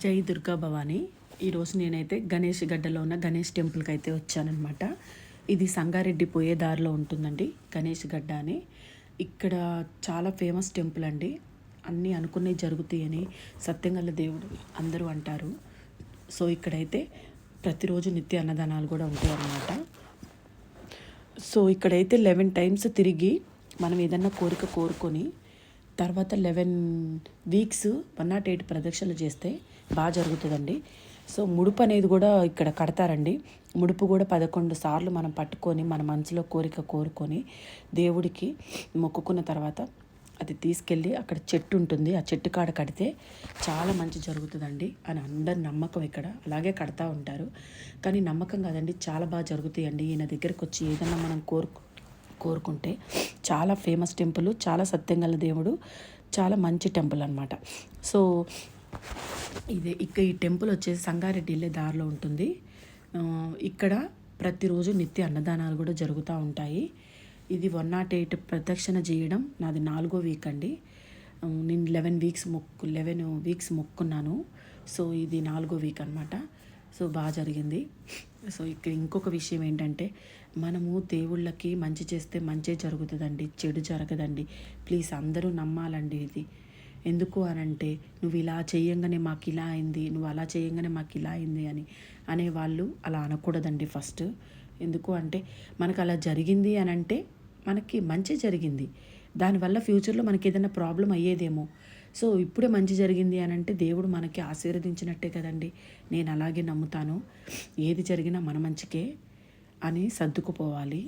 జై దుర్గా భవాని. ఈరోజు నేనైతే గణేష్ గడ్డలో ఉన్న గణేష్ టెంపుల్కి అయితే వచ్చానమాట. ఇది సంగారెడ్డి పోయే దారిలో ఉంటుందండి గణేష్ గడ్డ అని. ఇక్కడ చాలా ఫేమస్ టెంపుల్ అండి. అన్నీ అనుకున్నవి జరుగుతాయని సత్యంగల దేవుడు అందరూ అంటారు. సో ఇక్కడైతే ప్రతిరోజు నిత్య అన్నదానాలు కూడా ఉంటాయి అన్నమాట. సో ఇక్కడైతే 11 టైమ్స్ తిరిగి మనం ఏదన్నా కోరిక కోరుకొని తర్వాత 11 వీక్స్ 108 ప్రదక్షిణలు చేస్తే బాగా జరుగుతుందండి. సో ముడుపు అనేది కూడా ఇక్కడ కడతారండి. ముడుపు కూడా 11 సార్లు మనం పట్టుకొని మన మనసులో కోరిక కోరుకొని దేవుడికి మొక్కుకున్న తర్వాత అది తీసుకెళ్ళి అక్కడ చెట్టు ఉంటుంది, ఆ చెట్టు కాడ కడితే చాలా మంచి జరుగుతుందండి అని అందరి నమ్మకం. ఇక్కడ అలాగే కడతా ఉంటారు, కానీ నమ్మకం కాదండి, చాలా బాగా జరుగుతాయండి. ఈయన దగ్గరికి వచ్చి ఏదన్నా మనం కోరుకుంటే చాలా ఫేమస్ టెంపుల్, చాలా సత్యంగల దేవుడు, చాలా మంచి టెంపుల్ అనమాట. సో ఈ టెంపుల్ వచ్చేసి సంగారెడ్డి వెళ్ళే దారిలో ఉంటుంది. ఇక్కడ ప్రతిరోజు నిత్య అన్నదానాలు కూడా జరుగుతూ ఉంటాయి. ఇది 108 ప్రదక్షిణ చేయడం నాది 4వ వీక్ అండి. నేను 11 వీక్స్ మొక్కున్నాను. సో ఇది 4వ వీక్ అనమాట. సో బాగా జరిగింది. సో ఇక్కడ ఇంకొక విషయం ఏంటంటే, మనము దేవుళ్ళకి మంచి చేస్తే మంచి జరుగుతుందండి, చెడు జరగదండి. ప్లీజ్ అందరూ నమ్మాలండి ఇది. ఎందుకు అనంటే, నువ్వు ఇలా చేయంగానే మాకు ఇలా అయింది, నువ్వు అలా చేయంగానే మాకు ఇలా అయింది అని అనేవాళ్ళు అలా అనకూడదండి ఫస్ట్. ఎందుకు అంటే, మనకు అలా జరిగింది అని అంటే మనకి మంచి జరిగింది, దానివల్ల ఫ్యూచర్లో మనకి ఏదైనా ప్రాబ్లం అయ్యేదేమో. సో ఇప్పుడే మంచి జరిగింది అని అంటే దేవుడు మనకి ఆశీర్వదించినట్టే కదండి. నేను అలాగే నమ్ముతాను. ఏది జరిగినా మన మంచికే అని సర్దుకుపోవాలి.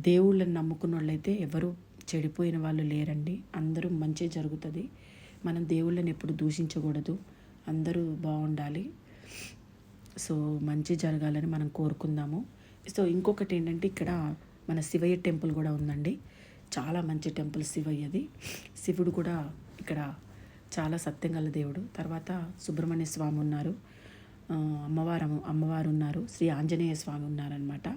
దేవుళ్ళని నమ్ముకున్న వాళ్ళైతే ఎవరు చెడిపోయిన వాళ్ళు లేరండి, అందరూ మంచి జరుగుతుంది. మనం దేవుళ్ళని ఎప్పుడు దూషించకూడదు, అందరూ బాగుండాలి. సో మంచి జరగాలని మనం కోరుకుందాము. సో ఇంకొకటి ఏంటంటే, ఇక్కడ మన శివయ్య టెంపుల్ కూడా ఉందండి. చాలా మంచి టెంపుల్ శివయ్యది. శివుడు కూడా ఇక్కడ చాలా సత్యంగల దేవుడు. తర్వాత సుబ్రహ్మణ్య స్వామి ఉన్నారు, అమ్మవారు ఉన్నారు, శ్రీ ఆంజనేయ స్వామి ఉన్నారనమాట.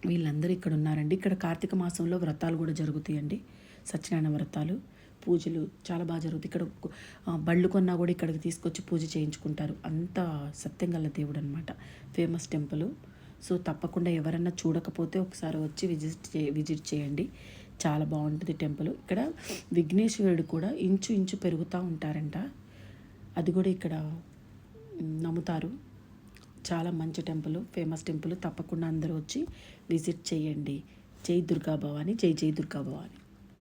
వీళ్ళందరూ ఇక్కడ ఉన్నారండి. ఇక్కడ కార్తీక మాసంలో వ్రతాలు కూడా జరుగుతాయండి, సత్యనారాయణ వ్రతాలు, పూజలు చాలా బాగా జరుగుతాయి. ఇక్కడ బళ్ళు కొన్నా కూడా ఇక్కడికి తీసుకొచ్చి పూజ చేయించుకుంటారు. అంత సత్యంగల దేవుడు అనమాట, ఫేమస్ టెంపుల్. సో తప్పకుండా ఎవరన్నా చూడకపోతే ఒకసారి వచ్చి విజిట్ చేయండి, చాలా బాగుంటుంది టెంపుల్. ఇక్కడ విఘ్నేశ్వరుడు కూడా ఇంచు పెరుగుతూ ఉంటారంట, అది కూడా ఇక్కడ నమ్ముతారు. చాలా మంచి టెంపుల్, ఫేమస్ టెంపుల్. తప్పకుండా అందరూ వచ్చి విజిట్ చేయండి. జై దుర్గా భవాని, జై దుర్గా భవాని.